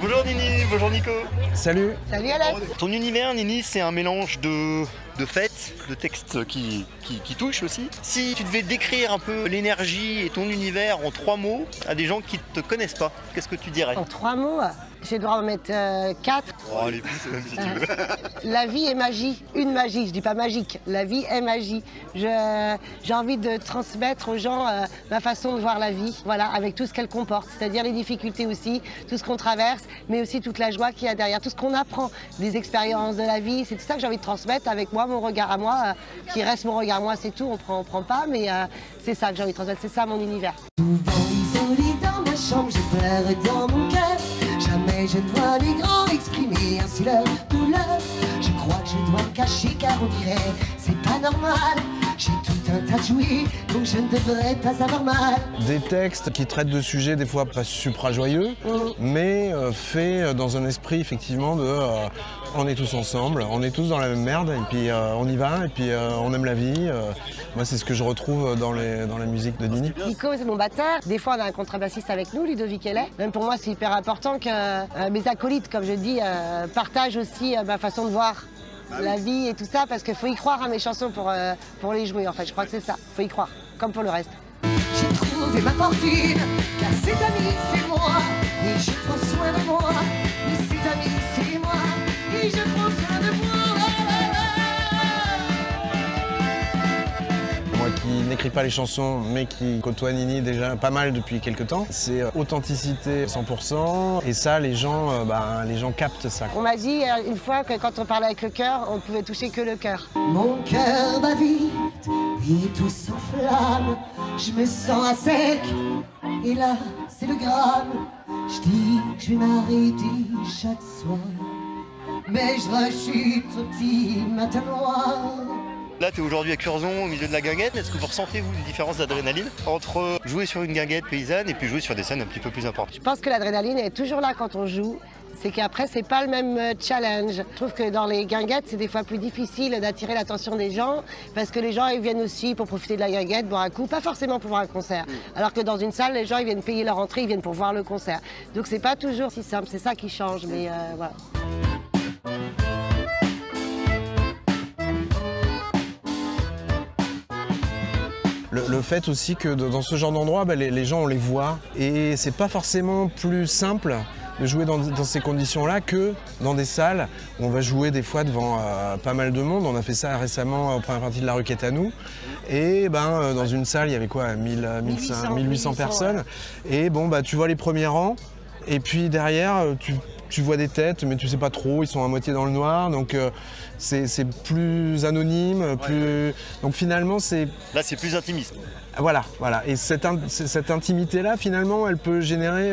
Bonjour Nini, bonjour Nico. Salut. Salut Alex. Ton univers Nini, c'est un mélange de fêtes, de textes qui touchent aussi. Si tu devais décrire un peu l'énergie et ton univers en 3 mots à des gens qui ne te connaissent pas, qu'est-ce que tu dirais? En 3 mots, je vais devoir en mettre 4. Oh, allez, plus même si tu veux. La vie est magie, une magie, je dis pas magique, la vie est magie. J'ai envie de transmettre aux gens ma façon de voir la vie, voilà, avec tout ce qu'elle comporte, c'est-à-dire les difficultés aussi, tout ce qu'on traverse, mais aussi toute la joie qu'il y a derrière, tout ce qu'on apprend, des expériences de la vie, c'est tout ça que j'ai envie de transmettre avec moi, mon regard à moi, qui reste mon regard à moi, c'est tout, on prend pas, mais c'est ça que j'ai envie de transmettre, c'est ça mon univers. Souvent isolé dans ma chambre, j'ai peur dans mon cœur. Jamais je ne vois les grands exprimer ainsi leur douleur. Je crois que je dois me cacher car on dirait c'est pas normal. J'ai tout un tas de jouets, donc je ne devrais pas avoir mal. Des textes qui traitent de sujets des fois pas supra joyeux, mais faits dans un esprit effectivement de on est tous ensemble, on est tous dans la même merde, et puis on y va, et puis on aime la vie. Moi c'est ce que je retrouve dans la musique de Nini. Nico c'est mon batteur, des fois on a un contrebassiste avec nous, Ludovic Hellet. Même pour moi c'est hyper important que mes acolytes, comme je dis, partagent aussi ma façon de voir la vie et tout ça, parce qu'il faut y croire à mes chansons pour les jouer en fait, je crois que c'est ça, faut y croire, comme pour le reste. J'ai trouvé ma fortune, car cet ami c'est moi, et je prends soin de moi. Mais cet ami c'est moi, et je prends soin de moi. Moi qui n'écris pas les chansons, mais qui côtoie Nini déjà pas mal depuis quelques temps, c'est authenticité 100%, et ça les gens captent ça. On m'a dit une fois que quand on parlait avec le cœur, on ne pouvait toucher que le cœur. Mon cœur bat vite et tout s'enflamme. Je me sens à sec et là c'est le gramme. Je dis que je vais m'arrêter chaque soir, mais je rechute au petit matin noir. Là, tu es aujourd'hui à Curzon, au milieu de la guinguette. Est-ce que vous ressentez, vous, une différence d'adrénaline entre jouer sur une guinguette paysanne et puis jouer sur des scènes un petit peu plus importantes? Je pense que l'adrénaline est toujours là quand on joue. C'est qu'après, c'est pas le même challenge. Je trouve que dans les guinguettes, c'est des fois plus difficile d'attirer l'attention des gens parce que les gens, ils viennent aussi pour profiter de la guinguette, boire un coup, pas forcément pour voir un concert. Alors que dans une salle, les gens, ils viennent payer leur entrée, ils viennent pour voir le concert. Donc c'est pas toujours si simple, c'est ça qui change, mais voilà. Le fait aussi que dans ce genre d'endroit, les gens on les voit, et c'est pas forcément plus simple de jouer dans ces conditions-là que dans des salles où on va jouer des fois devant pas mal de monde. On a fait ça récemment en première partie de La Requête à nous. Et dans une salle, il y avait quoi, 1800 personnes. Et tu vois les premiers rangs, et puis derrière, tu vois des têtes, mais tu sais pas trop, ils sont à moitié dans le noir, donc c'est plus anonyme, plus... Donc finalement, c'est... Là, c'est plus intimiste. Voilà. Et cette intimité-là, finalement, elle peut générer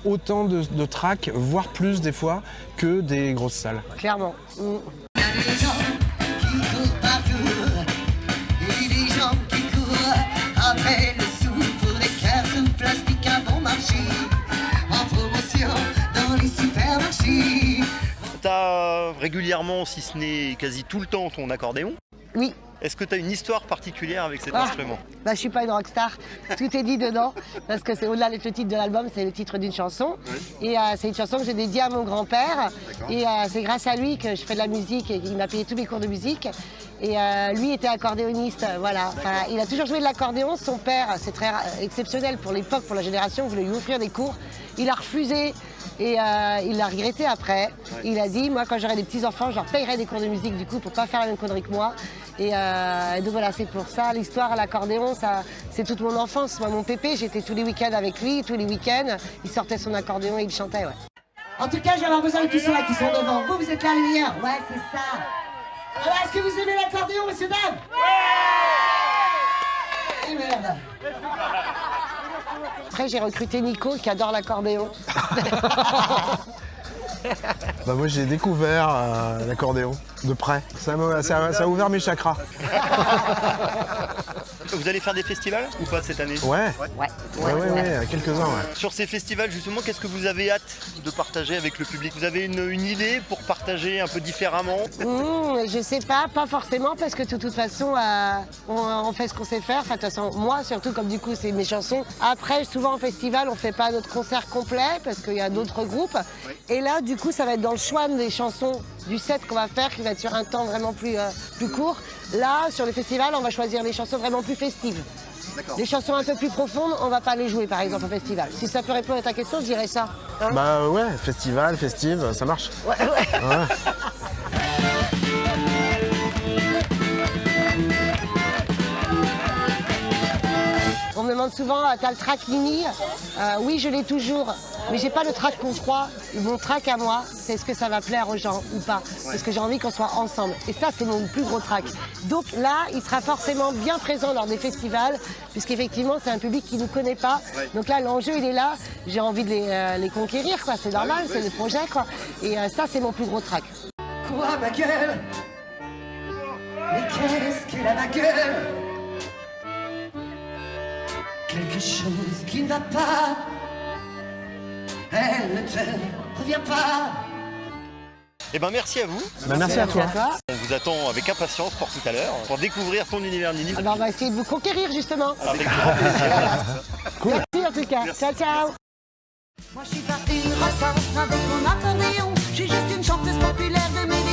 autant de tracks, voire plus des fois, que des grosses salles. Clairement. Il y a des gens qui courent partout, et des gens qui courent après le sou pour des caisses en plastique à bon marché, en promotion dans les supermarchés. T'as régulièrement, si ce n'est quasi tout le temps, ton accordéon. Oui. Est-ce que tu as une histoire particulière avec cet instrument? Je suis pas une rockstar, tout est dit dedans, parce que c'est au-delà d'être le titre de l'album, c'est le titre d'une chanson. Et c'est une chanson que j'ai dédiée à mon grand-père. Et c'est grâce à lui que je fais de la musique et il m'a payé tous mes cours de musique. Et lui était accordéoniste, voilà. Enfin, il a toujours joué de l'accordéon. Son père, c'est très exceptionnel pour l'époque, pour la génération, voulait lui offrir des cours. Il a refusé et il l'a regretté après. Il a dit, moi quand j'aurai des petits-enfants, je leur payerai des cours de musique du coup pour pas faire la même connerie que moi. Et donc voilà, c'est pour ça, l'histoire à l'accordéon, c'est toute mon enfance. Moi, mon pépé, j'étais tous les week-ends avec lui, tous les week-ends, il sortait son accordéon et il chantait, ouais. En tout cas, j'ai avoir besoin de tous ceux-là qui sont devant. Vous êtes là, les meilleurs. Ouais, c'est ça. Alors, est-ce que vous aimez l'accordéon, messieurs, dames? Ouais. Et merde. Après, j'ai recruté Nico qui adore l'accordéon. Moi j'ai découvert l'accordéon de près. Ça a ouvert mes chakras. Vous allez faire des festivals ou pas cette année? Ouais, Ouais. quelques-uns, ouais. Sur ces festivals, justement, qu'est-ce que vous avez hâte de partager avec le public? Vous avez une idée pour partager un peu différemment? Je sais pas forcément, parce que de toute façon, on fait ce qu'on sait faire. Enfin, de toute façon, moi surtout, comme du coup c'est mes chansons. Après, souvent en festival, on fait pas notre concert complet parce qu'il y a d'autres groupes. Et là, du coup, ça va être dans le choix des chansons du set qu'on va faire, qui va être sur un temps vraiment plus court. Là, sur le festival, on va choisir des chansons vraiment plus festives. Les chansons un peu plus profondes, on va pas les jouer par exemple au festival. Si ça peut répondre à ta question, je dirais ça. Hein? Bah ouais, festival, festive, ça marche. Ouais. On me demande souvent, t'as le track Nini? Oui, je l'ai toujours, mais j'ai pas le track qu'on croit. Mon track à moi, c'est est-ce que ça va plaire aux gens ou pas? Parce que j'ai envie qu'on soit ensemble. Et ça, c'est mon plus gros track. Donc là, il sera forcément bien présent lors des festivals, puisqu'effectivement, c'est un public qui ne nous connaît pas. Donc là, l'enjeu, il est là. J'ai envie de les conquérir, quoi. C'est normal, c'est le projet, quoi. Et ça, c'est mon plus gros track. Quoi ma gueule? Mais qu'est-ce qu'elle a ma gueule? Quelque chose qui ne va pas. Elle ne te revient pas. Eh ben merci à vous. Bah, merci à toi. On vous attend avec impatience pour tout à l'heure, pour découvrir ton univers Nini. Alors, on va essayer de vous conquérir, justement. Avec grand plaisir. Cool. Merci, en tout cas. Ciao, ciao. Moi je suis pas une rossa avec mon accordéon, je suis juste une chanteuse populaire de mes